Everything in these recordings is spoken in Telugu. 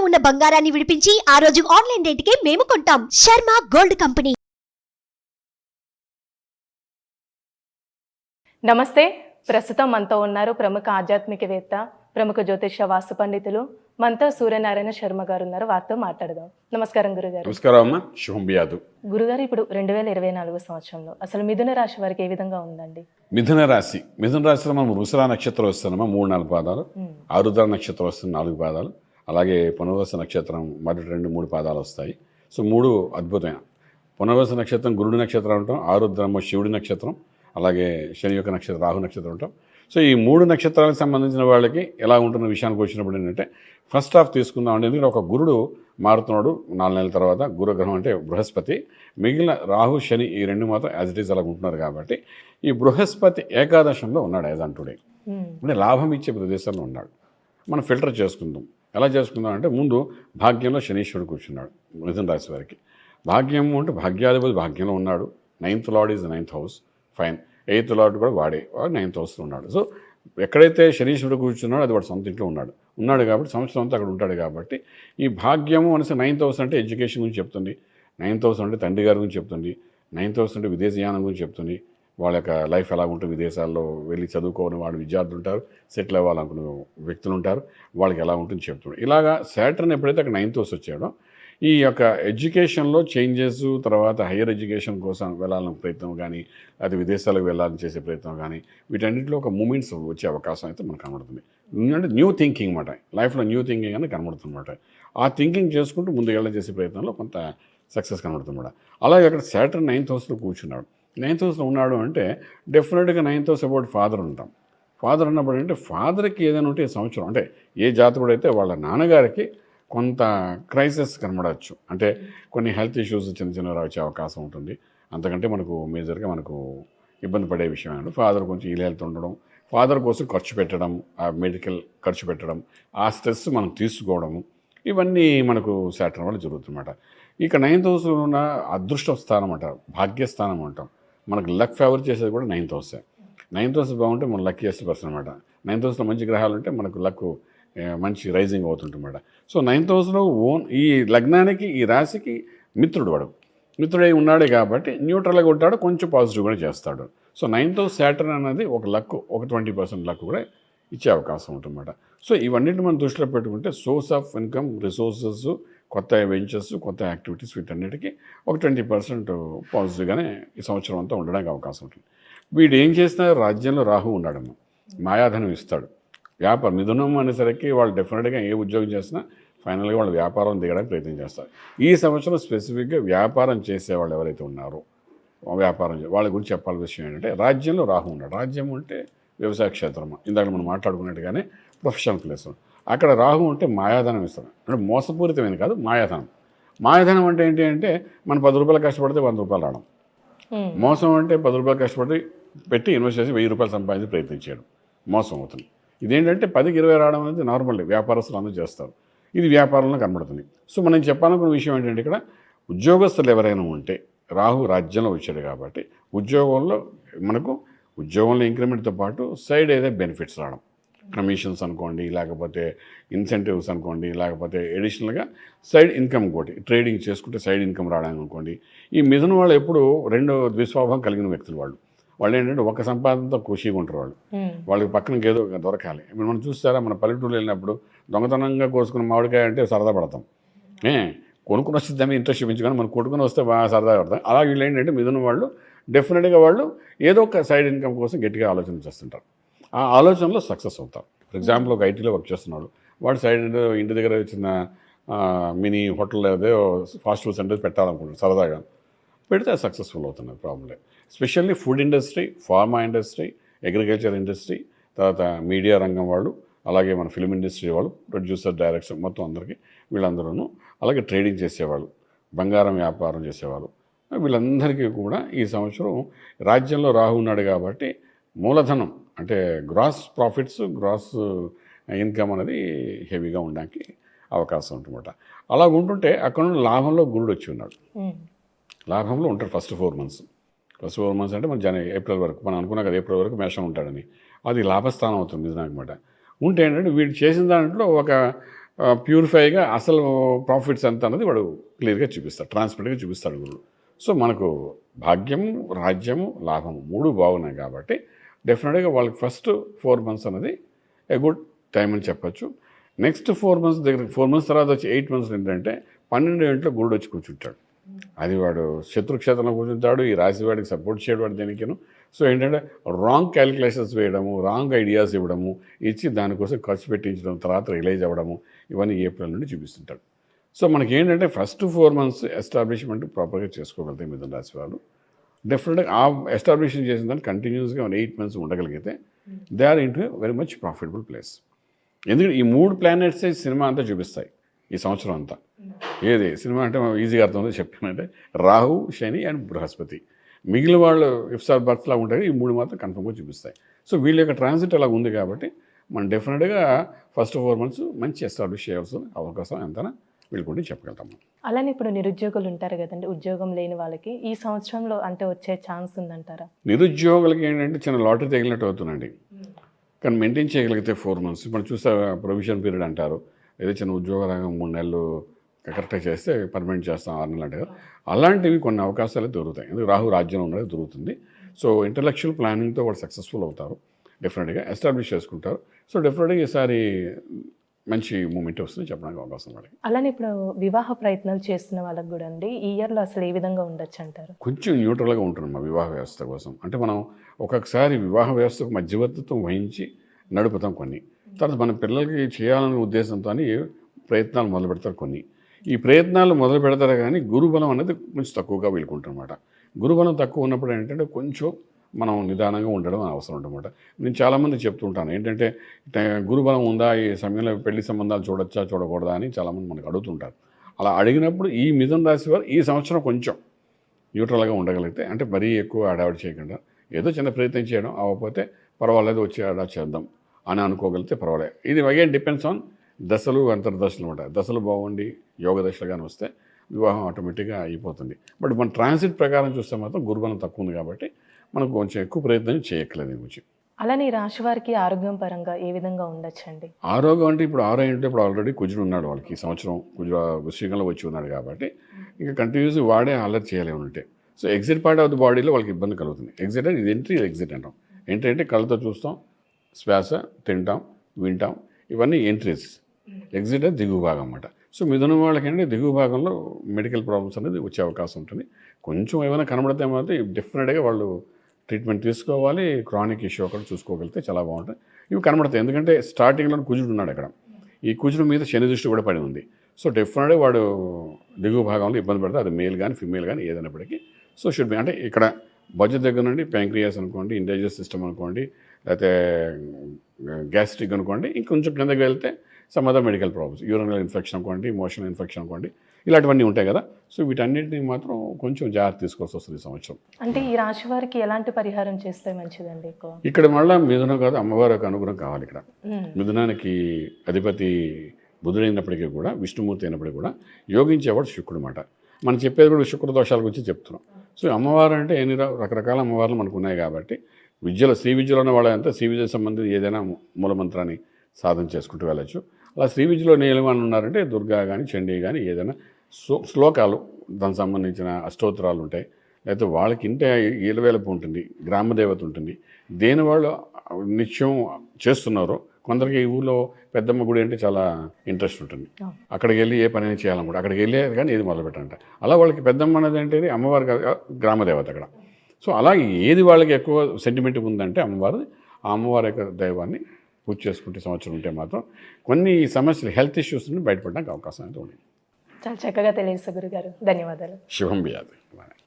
ఉన్న బంగారాన్ని విడిపించి ఆ రోజు ఆన్లైన్ రేటుకే మేము కొంటాం. Sharma gold company. నమస్తే. ప్రస్తుతం మనతో ఉన్నారు ప్రముఖ ఆధ్యాత్మికవేత్త, ప్రముఖ జ్యోతిష వాస్తు పండితులు మనతో సూర్యనారాయణ శర్మ గారు ఉన్నారు. వారితో మాట్లాడదాం. నమస్కారం గురుగారు. నమస్కారం అమ్మా. శుభం బియాదు. గురుగారు, ఇప్పుడు 2024 సంవత్సరంలో అసలు మిథున రాశి వారికి ఏ విధంగా ఉందండి? మిథున రాశిలో మనం వృషభ నక్షత్రం వస్తున్నామా 3-4 పాదాలు, ఆరుద్ర నక్షత్రం వస్తుంది 4 పాదాలు, అలాగే పునర్వస నక్షత్రం మొదటి 2-3 పాదాలు వస్తాయి. సో 3 అద్భుతమైన. పునర్వస నక్షత్రం గురుడు నక్షత్రం ఉంటాం, ఆరుద్రము శివుడి నక్షత్రం, అలాగే శని యొక్క నక్షత్రం రాహు నక్షత్రం ఉంటాం. సో ఈ 3 నక్షత్రాలకు సంబంధించిన వాళ్ళకి ఎలా ఉంటున్న విషయానికి వచ్చినప్పుడు ఏంటంటే ఫస్ట్ హాఫ్ తీసుకుందామండి. ఎందుకంటే ఒక గురుడు మారుతున్నాడు 4 నెలల తర్వాత. గురుగ్రహం అంటే బృహస్పతి, మిగిలిన రాహు శని ఈ 2 మాత్రం యాజ్ ఇట్ ఈజ్ అలా ఉంటున్నారు. కాబట్టి ఈ బృహస్పతి ఏకాదశంలో ఉన్నాడు యాజ్ ఆన్ టుడే. అంటే లాభం ఇచ్చే ప్రదేశంలో ఉన్నాడు. మనం ఫిల్టర్ చేసుకుందాం. ఎలా చేసుకుందాం అంటే ముందు భాగ్యంలో శనీశ్వరుడు కూర్చున్నాడు మిథున రాశి వారికి. భాగ్యం అంటే భాగ్యాధిపతి భాగ్యంలో ఉన్నాడు. 9th lord is 9th house, fine. 8th lord కూడా వాడు 9th హౌస్లో ఉన్నాడు. సో ఎక్కడైతే శనీశ్వరుడు కూర్చున్నాడో అది వాడు సొంత ఇంట్లో ఉన్నాడు కాబట్టి సంవత్సరం అంతా అక్కడ ఉంటాడు. కాబట్టి ఈ భాగ్యము అనేసి 9th హౌస్ అంటే ఎడ్యుకేషన్ గురించి చెప్తుంది, 9th హౌస్ అంటే తండ్రి గారి గురించి చెప్తుంది, 9th హౌస్ అంటే విదేశయానం గురించి చెప్తుంది. వాళ్ళ యొక్క లైఫ్ ఎలా ఉంటుంది, విదేశాల్లో వెళ్ళి చదువుకోని వాడు విద్యార్థులు ఉంటారు, సెటిల్ అవ్వాలనుకునే వ్యక్తులు ఉంటారు, వాళ్ళకి ఎలా ఉంటుంది చెప్తుంది. ఇలాగా సాటర్న్ ఎప్పుడైతే అక్కడ 9th హౌస్ వచ్చాడో ఈ యొక్క ఎడ్యుకేషన్లో చేంజెస్, తర్వాత హయ్యర్ ఎడ్యుకేషన్ కోసం వెళ్ళాలనే ప్రయత్నం కానీ, అది విదేశాలకు వెళ్ళాలని చేసే ప్రయత్నం కానీ, వీటన్నింటిలో ఒక మూమెంట్స్ వచ్చే అవకాశం అయితే మనకు కనబడుతుంది. అంటే న్యూ థింకింగ్ అన్నమాట, లైఫ్లో న్యూ థింకింగ్ అనేది కనబడుతుంది అన్నమాట. ఆ థింకింగ్ చేసుకుంటూ ముందు వెళ్ళ చేసే ప్రయత్నంలో కొంత సక్సెస్ కనబడుతుంది అన్నమాట. అలాగే అక్కడ సాటర్న్ 9th హౌస్లో కూర్చున్నాడు. 9th హౌస్లో ఉన్నాడు అంటే డెఫినెట్గా 9th హౌస్ అబౌట్ ఫాదర్ ఉంటాం. ఫాదర్ ఉన్నప్పుడు అంటే ఫాదర్కి ఏదైనా ఉంటే ఈ సంవత్సరం అంటే ఏ జాతకుడు అయితే వాళ్ళ నాన్నగారికి కొంత క్రైసిస్ కనబడవచ్చు. అంటే కొన్ని హెల్త్ ఇష్యూస్ చిన్న వచ్చే అవకాశం ఉంటుంది. అంతకంటే మనకు మేజర్గా మనకు ఇబ్బంది పడే విషయం అంటే ఫాదర్ కొంచెం ఇల్ హెల్త్ ఉండడం, ఫాదర్ కోసం ఖర్చు పెట్టడం, ఆ మెడికల్ ఖర్చు పెట్టడం, ఆ స్ట్రెస్ మనం తీసుకోవడము, ఇవన్నీ మనకు సాటర్న్ వల్ల జరుగుతుందన్నమాట. ఇక 9th హౌస్లో ఉన్న అదృష్ట స్థానం అంటారు, భాగ్యస్థానం అంటాం. మనకు లక్ ఫేవర్ చేసేది కూడా 9th హౌసే. 9th హౌస్ బాగుంటే మనం లక్కీయెస్ట్ పర్సన్ అనమాట. 9th హౌస్లో మంచి గ్రహాలు ఉంటే మనకు లక్ మంచి రైజింగ్ అవుతుంటుందన్నమాట. సో 9th హౌస్లో ఈ లగ్నానికి ఈ రాశికి మిత్రుడు వాడు, మిత్రుడై ఉన్నాడే కాబట్టి న్యూట్రల్గా ఉంటాడు, కొంచెం పాజిటివ్గా చేస్తాడు. సో 9th హౌస్ సాటర్న్ అనేది ఒక లక్, ఒక 20% లక్ కూడా ఇచ్చే అవకాశం ఉంటుందన్నమాట. సో ఇవన్నిటిని మనం దృష్టిలో పెట్టుకుంటే సోర్స్ ఆఫ్ ఇన్కమ్, రిసోర్సెస్, కొత్త వెంచర్స్, కొత్త యాక్టివిటీస్, వీటన్నిటికీ ఒక 20% పాజిటివ్గానే ఈ సంవత్సరం అంతా ఉండడానికి అవకాశం ఉంటుంది. వీడు ఏం చేసినా రాజ్యంలో రాహు ఉన్నాడమ్మా, మాయాధనం ఇస్తాడు. మిథునం అనేసరికి వాళ్ళు డెఫినెట్గా ఏ ఉద్యోగం చేసినా ఫైనల్గా వాళ్ళు వ్యాపారం దిగడానికి ప్రయత్నం చేస్తారు. ఈ సంవత్సరం స్పెసిఫిక్గా వ్యాపారం చేసేవాళ్ళు ఎవరైతే ఉన్నారో వాళ్ళ గురించి చెప్పాల్సిన విషయం ఏంటంటే రాజ్యంలో రాహు ఉన్నాడు. రాజ్యం అంటే వ్యవసాయ క్షేత్రం, ఇందాక మనం మాట్లాడుకున్నట్టుగానే ప్రొఫెషనల్ ప్లేస్. అక్కడ రాహు ఉంటే మాయాధనం ఇస్తాడు. అంటే మోసపూరితమైన కాదు, మాయాధనం. మాయాధనం అంటే ఏంటి అంటే మనం 10 రూపాయలు కష్టపడితే 100 రూపాయలు రావడం. మోసం అంటే 10 రూపాయలు కష్టపడి పెట్టి ఇన్వెస్ట్ చేసి 1000 రూపాయలు సంపాదించి ప్రయత్నం చేయడం మోసం అవుతుంది. ఇదేంటంటే 10కి 20 రావడం అనేది నార్మల్, వ్యాపారస్తులు అందరూ చేస్తారు. ఇది వ్యాపారంలో కనబడుతుంది. సో మనం చెప్పాలనుకున్న విషయం ఏంటంటే ఇక్కడ ఉద్యోగస్తులు ఎవరైనా ఉంటే రాహు రాజ్యంలో వచ్చాడు కాబట్టి ఉద్యోగంలో ఇంక్రిమెంట్తో పాటు సైడ్ ఏదైతే బెనిఫిట్స్ రావడం, కమిషన్స్ అనుకోండి, లేకపోతే ఇన్సెంటివ్స్ అనుకోండి, లేకపోతే ఎడిషనల్గా సైడ్ ఇన్కమ్ ఒకటి ట్రేడింగ్ చేసుకుంటే సైడ్ ఇన్కమ్ రావడానికి అనుకోండి. ఈ మిథున వాళ్ళు ఎప్పుడు 2 ద్విస్వభావం కలిగిన వ్యక్తులు వాళ్ళు ఏంటంటే ఒక సంపాదనతో ఖుషీగా ఉంటారు. వాళ్ళకి పక్కన ఏదో దొరకాలి. ఇప్పుడు మనం చూస్తారా, మన పల్లెటూరు వెళ్ళినప్పుడు దొంగతనంగా కోసుకున్న మామిడికాయ అంటే సరదా పడతాం, కొనుక్కుని వస్తుందని ఇంట్రెస్ట్ చూపించుకొని మనం కొట్టుకుని వస్తే బాగా సరదా పడతాం. అలాగే వీళ్ళు ఏంటంటే మిథున వాళ్ళు డెఫినెట్గా వాళ్ళు ఏదో ఒక సైడ్ ఇన్కమ్ కోసం గట్టిగా ఆలోచన చేస్తుంటారు. ఆ ఆలోచనలో సక్సెస్ అవుతారు. ఫర్ ఎగ్జాంపుల్ ఒక ఐటీలో వర్క్ చేస్తున్నాడు, వాడు సైడ్ ఇంటి దగ్గర చిన్న మినీ హోటల్ ఏదో ఫాస్ట్ ఫుడ్ సెంటర్ పెట్టాలనుకుంటున్నాడు, సరదాగా పెడితే సక్సెస్ఫుల్ అవుతున్నారు. ప్రాబ్లం లేదు. Specially food industry, pharma industry, agriculture industry, తర్వాత మీడియా రంగం వాళ్ళు, అలాగే మన ఫిల్మ్ ఇండస్ట్రీ వాళ్ళు, ప్రొడ్యూసర్, డైరెక్టర్, మొత్తం అందరికీ వీళ్ళందరూ, అలాగే ట్రేడింగ్ చేసేవాళ్ళు, బంగారం వ్యాపారం చేసేవాళ్ళు, వీళ్ళందరికీ కూడా ఈ సంవత్సరం రాజ్యంలో రాహు ఉన్నాడు కాబట్టి మూలధనం అంటే గ్రాస్ ప్రాఫిట్స్, గ్రాస్ ఇన్కమ్ అనేది హెవీగా ఉండడానికి అవకాశం ఉంటుందన్నమాట. అలా ఉంటుంటే అక్కడ నుండి లాభంలో గురుడు వచ్చి ఉన్నాడు. లాభంలో ఉంటాడు ఫస్ట్ 4 మంత్స్. ఫస్ట్ 4 మంత్స్ అంటే మన ఏప్రిల్ వరకు మనం అనుకున్నాం కదా, ఏప్రిల్ వరకు మేషం ఉంటాడని. అది లాభస్థానం అవుతుంది నిజానమాట. ఉంటే ఏంటంటే వీడు చేసిన దాంట్లో ఒక ప్యూరిఫైగా అసలు ప్రాఫిట్స్ ఎంత అన్నది వాడు క్లియర్గా చూపిస్తాడు, ట్రాన్స్పరెంట్గా చూపిస్తాడు గురుడు. సో మనకు భాగ్యము, రాజ్యము, లాభము 3 బాగున్నాయి కాబట్టి డెఫినెట్గా వాళ్ళకి ఫస్ట్ 4 months అనేది ఏ గుడ్ టైం అని చెప్పచ్చు. నెక్స్ట్ 4 months దగ్గర 4 months తర్వాత వచ్చి 8 months ఏంటంటే 12వ ఇంట్లో గురుడు వచ్చి కూర్చుంటాడు. అది వాడు శత్రుక్షేత్రంలో కూర్చుంటాడు. ఈ రాశి వాడికి సపోర్ట్ చేయడం వాడు దేనికిను. సో ఏంటంటే రాంగ్ క్యాలిక్యులేషన్స్ వేయడము, రాంగ్ ఐడియాస్ ఇవ్వడము, ఇచ్చి దానికోసం ఖర్చు పెట్టించడం, తర్వాత రిలైజ్ అవ్వడము, ఇవన్నీ ఏప్రిల్ నుండి చూపిస్తుంటాడు. సో మనకి ఏంటంటే ఫస్ట్ 4 months ఎస్టాబ్లిష్మెంట్ ప్రాపర్గా చేసుకోగలిగితే మిథున రాశి వాళ్ళు డెఫినెట్గా ఆ ఎస్టాబ్లిష్మెంట్ చేసిన దాన్ని కంటిన్యూస్గా 8 months ఉండగలిగితే they are into very much profitable place. ఎందుకంటే ఈ 3 planets సినిమా అంతా చూపిస్తాయి ఈ సంవత్సరం అంతా. ఏది సినిమా అంటే ఈజీగా అర్థమవుతుంది చెప్పానంటే రాహు, శని అండ్ బృహస్పతి. మిగిలిన వాళ్ళు ఇఫ్సార్ బర్త్లా ఉంటాయి, ఈ 3 మాత్రం కన్ఫర్మ్గా చూపిస్తాయి. సో వీళ్ళ యొక్క ట్రాన్సిట్ అలా ఉంది కాబట్టి మనం డెఫినెట్గా ఫస్ట్ 4 months మంచి ఎస్టాబ్లిష్ చేయాల్సిన అవకాశం ఎంతనా వీళ్ళకుంటే చెప్పగలుగుతాము. అలానే ఇప్పుడు నిరుద్యోగులు ఉంటారు కదండి, ఉద్యోగం లేని వాళ్ళకి ఈ సంవత్సరంలో అంటే వచ్చే ఛాన్స్ ఉందంటారా? నిరుద్యోగులకి ఏంటంటే చిన్న లాటరీ తగిలినట్టు అవుతుందండి. కానీ మెయింటైన్ చేయగలిగితే 4 months ఇప్పుడు చూస్తే ప్రొవిజన్ పీరియడ్ అంటారు, ఏదో చిన్న ఉద్యోగ రంగం 3 నెలలు కరెక్ట్గా చేస్తే పర్మనెంట్ చేస్తాం 6 నెలలు అంటారు. అలాంటివి కొన్ని అవకాశాలు దొరుకుతాయి. ఎందుకు రాహు రాజ్యం ఉన్నది దొరుకుతుంది. సో ఇంటలెక్చువల్ ప్లానింగ్తో వాళ్ళు సక్సెస్ఫుల్ అవుతారు, డెఫినెట్గా ఎస్టాబ్లిష్ చేసుకుంటారు. సో డెఫినెట్గా ఈసారి మంచి మూమెంట్ వస్తుంది చెప్పడానికి అవకాశం వాళ్ళకి. అలానే ఇప్పుడు వివాహ ప్రయత్నాలు చేస్తున్న వాళ్ళకి కూడా అండి ఈ ఇయర్లో అసలు ఏ విధంగా ఉండొచ్చు అంటారు? కొంచెం న్యూట్రల్గా ఉంటుంది మా వివాహ వ్యవస్థ కోసం. అంటే మనం ఒక్కొక్కసారి వివాహ వ్యవస్థకు మధ్యవర్తిత్వం వహించి నడుపుతాం కొన్ని, తర్వాత మన పిల్లలకి చేయాలనే ఉద్దేశంతో ప్రయత్నాలు మొదలు పెడతారు కొన్ని. ఈ ప్రయత్నాలు మొదలు పెడతారు కానీ గురుబలం అనేది కొంచెం తక్కువగా వీలుకుంటారన్నమాట. గురుబలం తక్కువ ఉన్నప్పుడు ఏంటంటే కొంచెం మనం నిదానంగా ఉండడం అవసరం ఉందన్నమాట. నేను చాలామంది చెప్తుంటాను ఏంటంటే గురుబలం ఉందా, ఈ సమయంలో పెళ్లి సంబంధాలు చూడొచ్చా చూడకూడదా అని చాలామంది మనకు అడుగుతుంటారు. అలా అడిగినప్పుడు ఈ మిథున రాశి వారు ఈ సంవత్సరం కొంచెం న్యూట్రల్గా ఉండగలిగితే, అంటే మరీ ఎక్కువ అడావిడి చేయకుండా ఏదో చిన్న ప్రయత్నం చేయడం, అవ్వకపోతే పర్వాలేదు వచ్చి అడా చేద్దాం అని అనుకోగలిగితే పర్వాలేదు. ఇది అగైన్ డిపెండ్స్ ఆన్ దశలు అంతర్దశలు అనమాట. దశలు బాగుండి యోగ దశలు కానీ వస్తే వివాహం ఆటోమేటిక్గా అయిపోతుంది. బట్ మన ట్రాన్సిట్ ప్రకారం చూస్తే మాత్రం గురుబలం తక్కువ ఉంది కాబట్టి మనకు కొంచెం ఎక్కువ ప్రయత్నం చేయట్లేదు గురించి. అలానే ఈ రాశి వారికి ఆరోగ్యం పరంగా ఏ విధంగా ఉండొచ్చండి? ఆరోగ్యం అంటే ఇప్పుడు 6 ఇంట్లో ఇప్పుడు ఆల్రెడీ కుజుడు ఉన్నాడు వాళ్ళకి. ఈ సంవత్సరం వృశ్చికంలో వచ్చి ఉన్నాడు కాబట్టి ఇంకా కంటిన్యూస్ వాడే అలర్ట్ చేయాలి ఉంటే. So exit part of the బాడీలో వాళ్ళకి ఇబ్బంది కలుగుతుంది. ఎగ్జిట్ అంటే ఇది ఎంట్రీ, ఎగ్జిట్ అంటాం. ఎంట్రీ అంటే కళ్ళతో చూస్తాం, శ్వాస, తింటాం, వింటాం, ఇవన్నీ ఎంట్రీస్. ఎగ్జిట్ అంటే దిగువ భాగం అన్నమాట. సో మిథున వాళ్ళకంటే దిగువ భాగంలో మెడికల్ ప్రాబ్లమ్స్ అనేది వచ్చే అవకాశం ఉంటుంది. కొంచెం ఏమైనా కనబడితే మాత్రం డెఫినెట్గా వాళ్ళు ట్రీట్మెంట్ తీసుకోవాలి. క్రానిక్ ఇష్యూ ఒకటి చూసుకోగలిగితే చాలా బాగుంటుంది. ఇవి కనబడతాయి ఎందుకంటే స్టార్టింగ్లో కుజుడు ఉన్నాడు అక్కడ. ఈ కుజుడు మీద శని దృష్టి కూడా పడి ఉంది. సో డెఫినెట్గా వాడు దిగువ భాగంలో ఇబ్బంది పడితే అది మేల్ కానీ ఫిమేల్ కానీ ఏదైనప్పటికీ సో షుడ్ బి అంటే ఇక్కడ బడ్జెట్ దగ్గర నుండి ప్యాంక్రియాస్ అనుకోండి, ఇండైజెస్ట్ సిస్టమ్ అనుకోండి, లేకపోతే గ్యాస్ట్రిక్ అనుకోండి, ఇంకొంచెం కిందకి వెళ్తే some other medical problems, urinal infection అనుకోండి, మోషనల్ ఇన్ఫెక్షన్ అనుకోండి, ఇలాంటివన్నీ ఉంటాయి కదా. సో వీటన్నిటిని మాత్రం కొంచెం జాగ్రత్త తీసుకోవాల్సి వస్తుంది ఈ సంవత్సరం. అంటే ఈ రాశి వారికి ఎలాంటి పరిహారం చేస్తే మంచిదండి? ఎక్కువ ఇక్కడ మళ్ళీ మిథునం కాదు, అమ్మవారి యొక్క అనుగ్రహం కావాలి. ఇక్కడ మిథునానికి అధిపతి బుధుడైనప్పటికీ కూడా, విష్ణుమూర్తి అయినప్పటికీ కూడా యోగించేవాడు శుక్రుడు మాట. మనం చెప్పేది కూడా శుక్ర దోషాల గురించి చెప్తున్నాం. సో అమ్మవారు అంటే ఎన్ని రకరకాల అమ్మవార్లు మనకు ఉన్నాయి కాబట్టి విద్యలో శ్రీ విద్యలో ఉన్న వాళ్ళంతా శ్రీ విద్య సంబంధించి ఏదైనా మూలమంత్రాన్ని సాధన చేసుకుంటూ వెళ్ళచ్చు. అలా శ్రీ విద్యలో నిలవని ఉన్నారంటే దుర్గా కానీ చండీ కానీ ఏదైనా శ్లోకాలు దానికి సంబంధించిన అష్టోత్తరాలు ఉంటాయి. లేకపోతే వాళ్ళకి ఇంటే ఈలవేలపు ఉంటుంది, గ్రామదేవత ఉంటుంది. దేని వాళ్ళు నిత్యం చేస్తున్నారో కొందరికి ఈ ఊళ్ళో పెద్దమ్మ గుడి అంటే చాలా ఇంట్రెస్ట్ ఉంటుంది. అక్కడికి వెళ్ళి ఏ పని చేయాలన్నమాట, అక్కడికి వెళ్ళే కానీ ఏది మొదలు పెట్టాలంట. అలా వాళ్ళకి పెద్దమ్మ అనేది అంటే అమ్మవారి గ్రామదేవత అక్కడ. సో అలా ఏది వాళ్ళకి ఎక్కువ సెంటిమెంట్ ఉందంటే అమ్మవారు, ఆ అమ్మవారి యొక్క దైవాన్ని పూజ చేసుకుంటే సంవత్సరం ఉంటే మాత్రం కొన్ని సమస్యలు హెల్త్ ఇష్యూస్ నుండి బయటపడడానికి అవకాశం అయితే ఉంది. చాలా చక్కగా తెలియజేస్తారు గురుగారు, ధన్యవాదాలు. శుభం బియాది.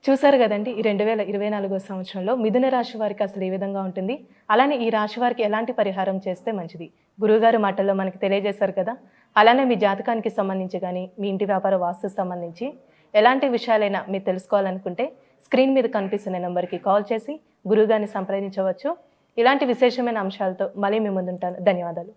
చూసారు కదండి, ఈ 2024 సంవత్సరంలో మిథున రాశి వారికి అసలు ఏ విధంగా ఉంటుంది, అలానే ఈ రాశి వారికి ఎలాంటి పరిహారం చేస్తే మంచిది గురువుగారు మాటల్లో మనకి తెలియజేశారు కదా. అలానే మీ జాతకానికి సంబంధించి కానీ మీ ఇంటి వ్యాపార వాస్తుకు సంబంధించి ఎలాంటి విషయాలైనా మీరు తెలుసుకోవాలనుకుంటే స్క్రీన్ మీద కనిపిస్తున్న నెంబర్కి కాల్ చేసి గురువుగారిని సంప్రదించవచ్చు. ఇలాంటి విశేషమైన అంశాలతో మళ్ళీ మీ ముందుంటాను. ధన్యవాదాలు.